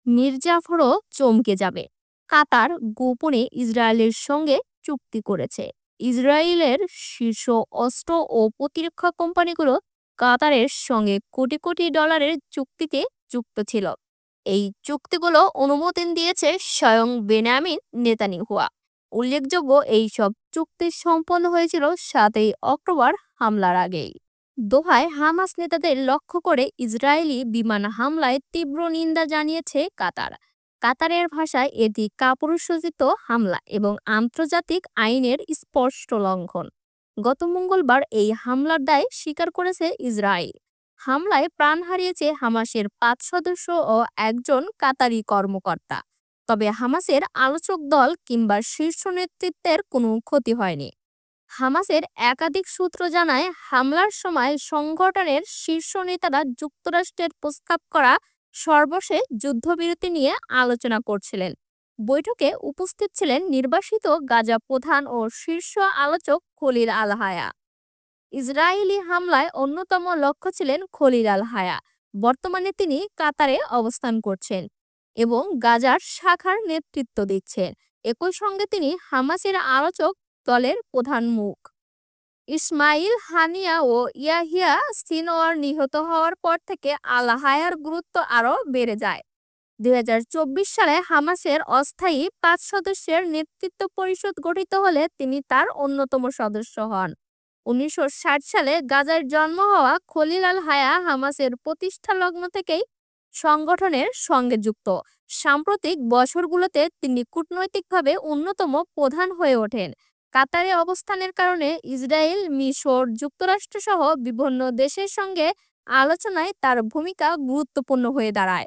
মীর জাফরও চমকে যাবে। কাতার গোপনে ইসরায়েলের সঙ্গে চুক্তি করেছে। ইসরায়েলের শীর্ষ অস্ত্র ও প্রতিরক্ষা কোম্পানিগুলো কাতারের সঙ্গে কোটি কোটি ডলারের চুক্তিতে যুক্ত ছিল। এই চুক্তিগুলো অনুমোদন দিয়েছে স্বয়ং বেন্যামিন নেতানিয়াহু। উল্লেখযোগ্য, এই সব চুক্তি সম্পন্ন হয়েছিল ৭ই অক্টোবর হামলার আগেই। দোহায় হামাস নেতাদের লক্ষ্য করে ইসরায়েলি বিমান হামলায় তীব্র নিন্দা জানিয়েছে কাতার। কাতারের ভাষায় এটি কাপুরুষোচিত হামলা এবং আন্তর্জাতিক আইনের স্পষ্ট লঙ্ঘন। গত মঙ্গলবার এই হামলার দায় স্বীকার করেছে ইসরায়েল। হামলায় প্রাণ হারিয়েছে হামাসের ৫ সদস্য ও একজন কাতারি কর্মকর্তা। তবে হামাসের আলোচক দল কিংবা শীর্ষ নেতৃত্বের কোনো ক্ষতি হয়নি। হামাসের একাধিক সূত্র জানায়, হামলার সময় সংগঠনের শীর্ষ নেতারা যুক্তরাষ্ট্রের প্রস্তাব করা সর্বশেষ যুদ্ধবিরতি নিয়ে আলোচনা করছিলেন। বৈঠকে উপস্থিত ছিলেন নির্বাসিত গাজা প্রধান ও শীর্ষ আলোচক খলিল আল হায়া। ইসরায়েলি হামলায় অন্যতম লক্ষ্য ছিলেন খলিল আল হায়া। বর্তমানে তিনি কাতারে অবস্থান করছেন এবং গাজার শাখার নেতৃত্ব দিচ্ছেন। একই সঙ্গে তিনি হামাসের আলোচক দলের প্রধান মুখ। ইসমাইল হানিয়া ও ইয়াহিয়া সিনওয়ার নিহত হওয়ার পর থেকে আল হায়ার গুরুত্ব আরও বেড়ে যায়। ২০২৪ সালে হামাসের অস্থায়ী ৫ সদস্যের নেতৃত্ব পরিষদ গঠিত হলে তিনি তার অন্যতম সদস্য হন। ১৯৬০ সালে গাজায় জন্ম হওয়া খলিল আল হায়া হামাসের প্রতিষ্ঠা লগ্ন থেকেই সংগঠনের সঙ্গে যুক্ত। সাম্প্রতিক বছরগুলোতে তিনি কূটনৈতিকভাবে অন্যতম প্রধান হয়ে ওঠেন। কাতারে অবস্থানের কারণে ইসরায়েল, মিশর, যুক্তরাষ্ট্রসহ বিভিন্ন দেশের সঙ্গে আলোচনায় তার ভূমিকা গুরুত্বপূর্ণ হয়ে দাঁড়ায়।